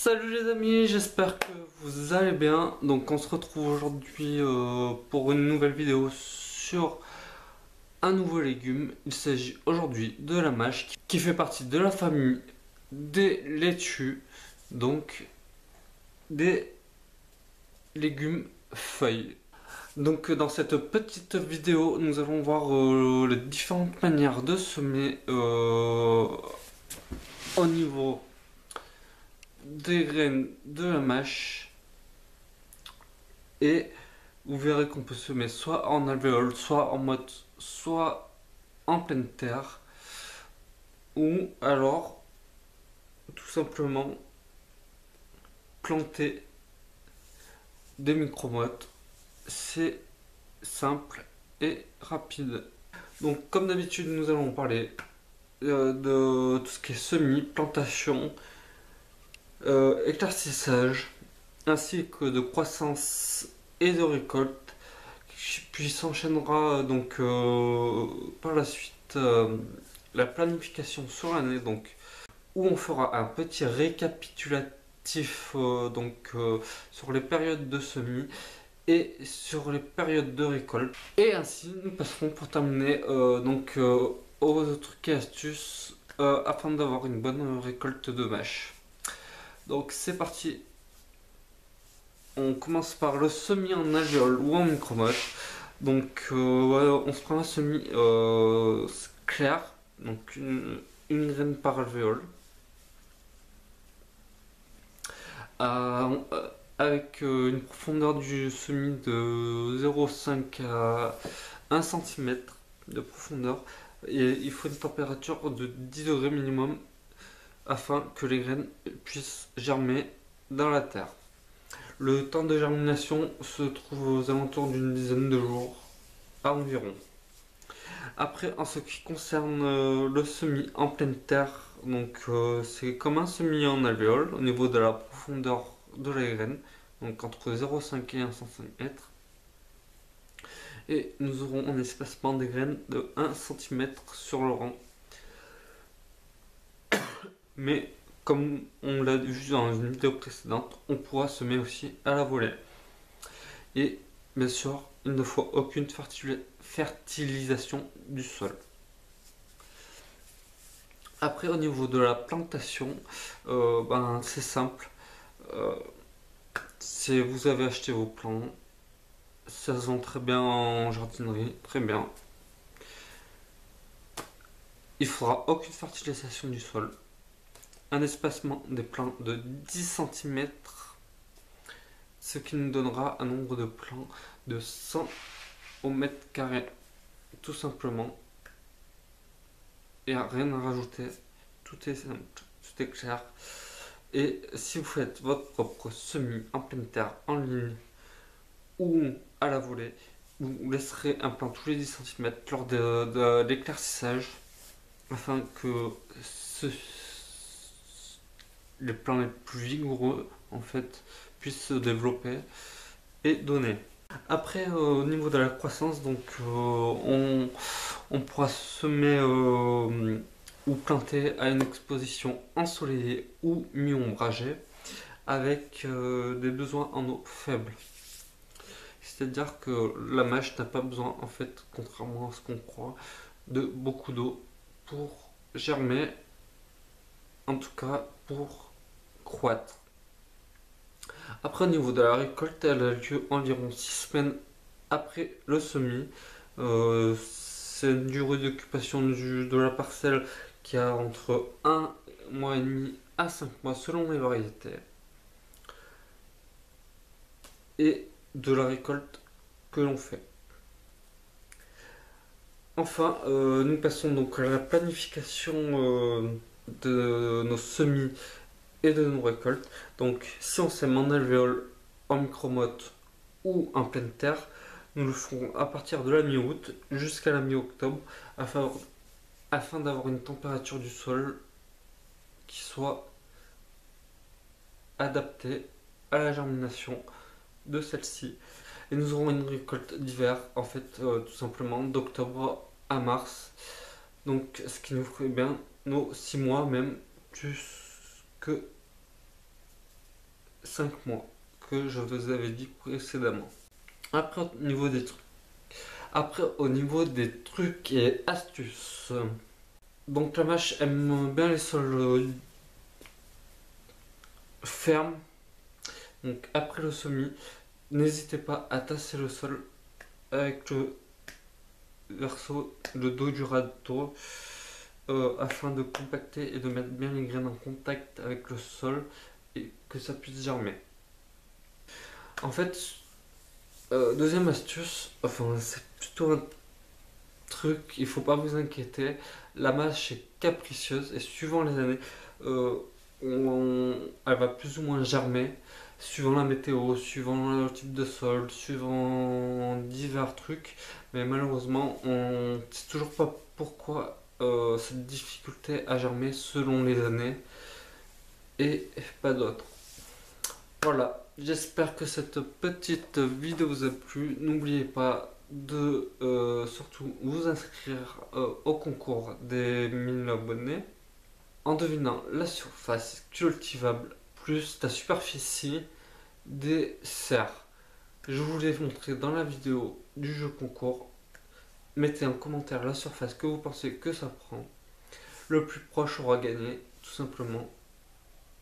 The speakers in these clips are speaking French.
Salut les amis, j'espère que vous allez bien. Donc on se retrouve aujourd'hui pour une nouvelle vidéo sur un nouveau légume. Il s'agit aujourd'hui de la mâche qui fait partie de la famille des laitues, donc des légumes feuilles. Donc dans cette petite vidéo, nous allons voir les différentes manières de semer au niveau des graines de la mâche, et vous verrez qu'on peut semer soit en alvéole, soit en motte, soit en pleine terre, ou alors tout simplement planter des micro-mottes. C'est simple et rapide. Donc comme d'habitude, nous allons parler de tout ce qui est semis, plantation, éclaircissage, ainsi que de croissance et de récolte. Puis s'enchaînera donc par la suite la planification sur l'année, donc où on fera un petit récapitulatif sur les périodes de semis et sur les périodes de récolte. Et ainsi nous passerons pour terminer aux trucs et astuces afin d'avoir une bonne récolte de mâche. Donc c'est parti. On commence par le semis en alvéole ou en micro-motte. Donc on se prend un semis clair, donc une graine par alvéole, avec une profondeur du semis de 0,5 à 1 cm de profondeur, et il faut une température de 10 degrés minimum afin que les graines puissent germer dans la terre. Le temps de germination se trouve aux alentours d'une dizaine de jours à environ. Après, en ce qui concerne le semis en pleine terre, c'est comme un semis en alvéole au niveau de la profondeur de la graine, donc entre 0,5 et 1 cm. Et nous aurons un espacement des graines de 1 cm sur le rang. Mais comme on l'a vu dans une vidéo précédente, on pourra semer aussi à la volée. Et bien sûr, il ne faut aucune fertilisation du sol. Après, au niveau de la plantation, c'est simple. Vous avez acheté vos plants, ça se vend très bien en jardinerie, très bien. Il ne faudra aucune fertilisation du sol. Un espacement des plants de 10 cm, ce qui nous donnera un nombre de plants de 100 au mètre carré, tout simplement. Il n'y a rien à rajouter, tout est simple, tout est clair. Et si vous faites votre propre semis en pleine terre, en ligne ou à la volée, vous laisserez un plant tous les 10 cm lors de l'éclaircissage, afin que les plants les plus vigoureux en fait puissent se développer et donner. Après, au niveau de la croissance, on pourra semer ou planter à une exposition ensoleillée ou mi-ombragée avec des besoins en eau faibles. C'est-à-dire que la mâche n'a pas besoin, en fait, contrairement à ce qu'on croit, de beaucoup d'eau pour germer, en tout cas pour croître. Après, au niveau de la récolte, elle a lieu environ 6 semaines après le semis. C'est une durée d'occupation de la parcelle qui a entre 1 mois et demi à 5 mois selon les variétés. Et de la récolte que l'on fait. Enfin, nous passons donc à la planification de nos semis et de nos récoltes. Donc si on sème en alvéole, en micro-motte ou en pleine terre, nous le ferons à partir de la mi-août jusqu'à la mi-octobre afin d'avoir une température du sol qui soit adaptée à la germination de celle-ci. Et nous aurons une récolte d'hiver, en fait, tout simplement d'octobre à mars. Donc ce qui nous ferait bien nos 6 mois, même jusque 5 mois que je vous avais dit précédemment. Après au niveau des trucs et astuces. Donc la mâche aime bien les sols fermes. Donc après le semis, n'hésitez pas à tasser le sol avec le verso, le dos du râteau, afin de compacter et de mettre bien les graines en contact avec le sol et que ça puisse germer. En fait, deuxième astuce, enfin c'est plutôt un truc, il faut pas vous inquiéter, la mâche est capricieuse et suivant les années, euh, elle va plus ou moins germer, suivant la météo, suivant le type de sol, suivant divers trucs, mais malheureusement on ne sait toujours pas pourquoi cette difficulté à germer selon les années et pas d'autres. Voilà, j'espère que cette petite vidéo vous a plu. N'oubliez pas de surtout vous inscrire au concours des 1000 abonnés en devinant la surface cultivable plus la superficie des serres. Je vous l'ai montré dans la vidéo du jeu concours. Mettez en commentaire la surface que vous pensez que ça prend. Le plus proche aura gagné tout simplement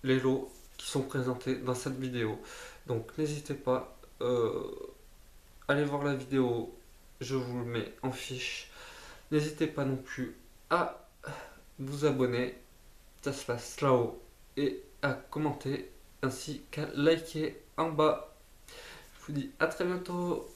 les lots qui sont présentés dans cette vidéo. Donc n'hésitez pas, allez voir la vidéo, je vous le mets en fiche. N'hésitez pas non plus à vous abonner, ça se passe là-haut, et à commenter ainsi qu'à liker en bas. Je vous dis à très bientôt.